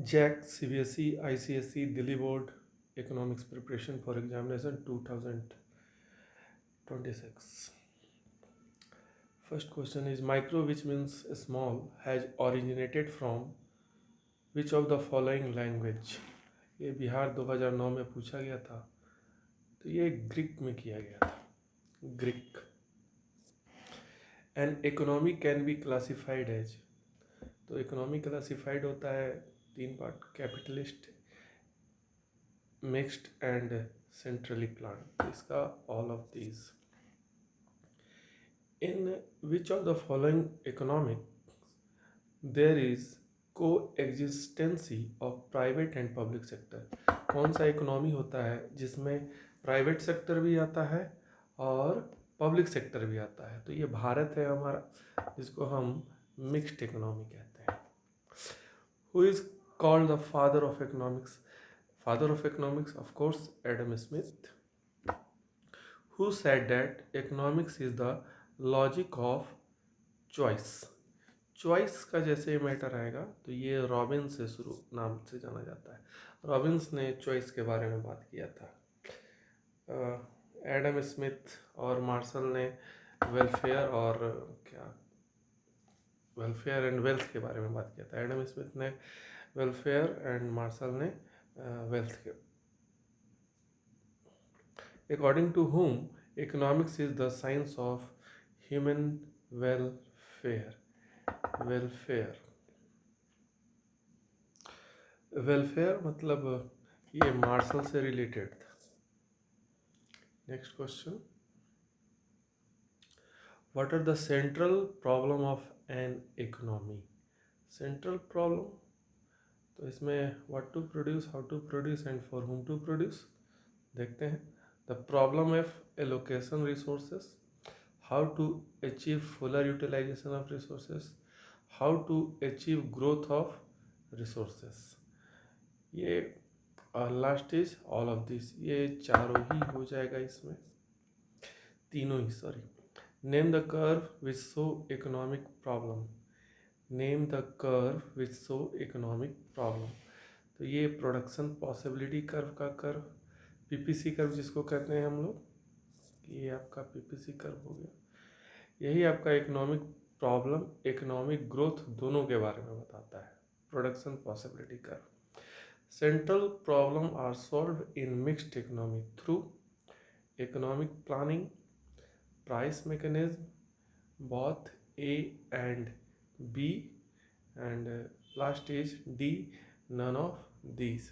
JAC, CBSE, ICSE, Delhi Board, Economics Preparation for Examination 2026. First question is micro, which means small, has originated from which of the following language? ये बिहार 2009 में पूछा गया था, तो ये Greek में किया गया था, Greek. And economy can be classified as, तो इकोनॉमी क्लासिफाइड होता है तीन part: capitalist, mixed and centrally plan. तो इसका all of these. In which of the following economic there is coexistency of private and public sector. कौन सा economy होता है जिसमें प्राइवेट सेक्टर भी आता है और पब्लिक सेक्टर भी आता है? तो ये भारत है हमारा, जिसको हम मिक्स्ड इकोनॉमी कहते हैं. Who is called the father of economics? Father of economics of course Adam Smith. Who said that economics is the logic of choice? Choice का जैसे मैटर आएगा तो ये रॉबिन्स से शुरू नाम से जाना जाता है. रॉबिन्स ने चॉइस के बारे में बात किया था. एडम स्मिथ और मार्शल ने वेलफेयर और वेलफेयर एंड वेल्थ के बारे में बात किया था. एडम स्मिथ ने वेलफेयर एंड मार्शल ने वेल्थ के. According to whom economics is the science of human welfare. Welfare मतलब ये मार्शल से रिलेटेड था. Next question, what are the central problem of an economy? Central problem, तो इसमें what to produce, how to produce and for whom to produce देखते हैं. The problem of allocation resources, how to achieve fuller utilisation of resources, how to achieve growth of resources. ये last is all of this. ये चारों ही हो जाएगा इसमें, तीनों ही. Sorry. Name the curve which show economic problem. Name the curve which show economic problem. तो ये प्रोडक्शन पॉसिबिलिटी कर्व का कर्व, पीपीसी कर्व जिसको कहते हैं हम लोग, ये आपका पीपीसी कर्व हो गया. यही आपका इकोनॉमिक प्रॉब्लम, इकोनॉमिक ग्रोथ दोनों के बारे में बताता है, production possibility curve. Central problems are solved in mixed economy through economic planning, price mechanism, both A and B, and last is D, none of these.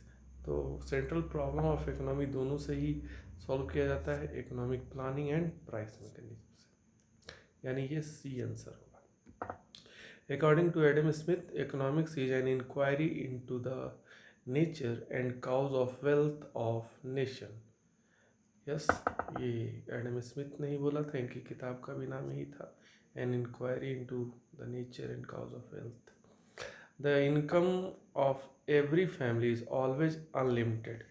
तो सेंट्रल प्रॉब्लम ऑफ इकोनॉमी दोनों से ही सॉल्व किया जाता है, economic planning and price mechanism से, यानी ये सी आंसर होगा. According to Adam Smith, economics is an inquiry into the nature and cause of wealth of nation. Yes, ये एडम स्मिथ ने ही बोला था, इनकी किताब का भी नाम यही था, an inquiry into the nature and cause of wealth. The income of every family is always unlimited.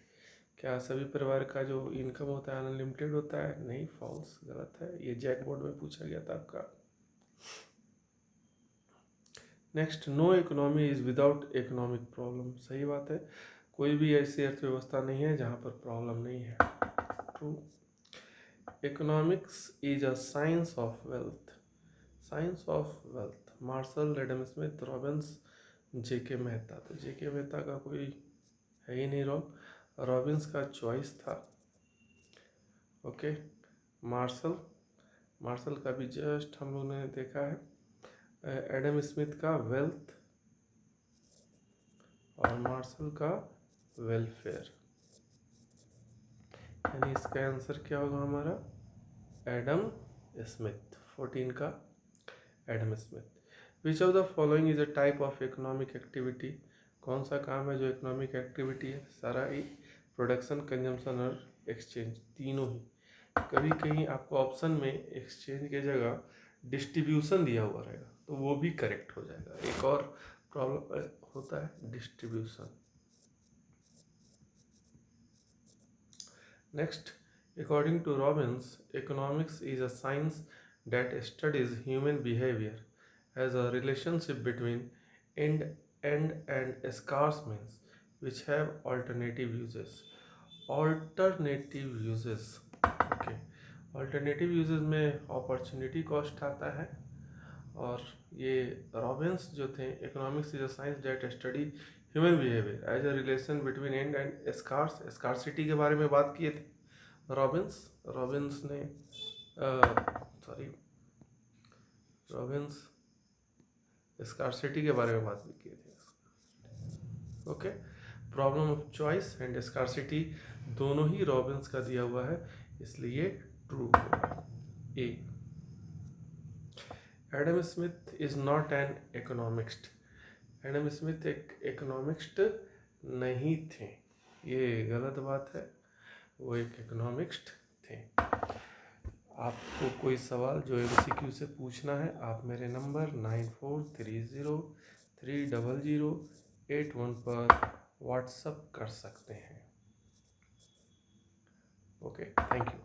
क्या सभी परिवार का जो इनकम होता है अनलिमिटेड होता है? नहीं, फॉल्स, गलत है. ये जैक बोर्ड में पूछा गया था आपका. Next, no economy is without economic problem. सही बात है, कोई भी ऐसी अर्थव्यवस्था नहीं है जहाँ पर प्रॉब्लम नहीं है. True. Economics is a science of wealth. Science of wealth, Marshall, Adam Smith, Robbins, J K Mehta. तो जेके मेहता का कोई है ही नहीं रोल, रॉबिन्स का चॉइस था. ओके. मार्शल का भी जस्ट हम लोग ने देखा है. एडम स्मिथ का वेल्थ और मार्शल का वेलफेयर, यानी इसका आंसर क्या होगा हमारा? Adam Smith. 14 का Adam Smith. Which of the following is a type of economic activity? कौन सा काम है जो इकोनॉमिक एक्टिविटी है? सारा ही प्रोडक्शन, कंजम्पशन और एक्सचेंज, तीनों ही. कभी कहीं आपको ऑप्शन में एक्सचेंज की जगह डिस्ट्रीब्यूशन दिया हुआ रहेगा, तो वो भी करेक्ट हो जाएगा. एक और प्रॉब्लम होता है distribution. Next, according to Robbins, economics is a science that studies human behavior as a relationship between end and scarce means which have alternative uses. Alternative uses, okay, alternative uses में opportunity cost आता है, और ये Robbins जो थे, economics is a science that study human behaviour as a relation between and scarcity के बारे में बात किए थे रॉबिन्स ने रॉबिन्स स्कार्सिटी के बारे में बात भी की थी। Okay, problem of choice and scarcity दोनों ही रॉबिन्स का दिया हुआ है, इसलिए ट्रू होगा a. Adam Smith is not an economist. Adam Smith एक इकोनॉमिस्ट नहीं थे, ये गलत बात है, वो एक इकोनॉमिस्ट थे। आपको कोई सवाल जो MCQ से पूछना है, आप मेरे नंबर 94303008 पर व्हाट्सअप कर सकते हैं। Okay, thank you.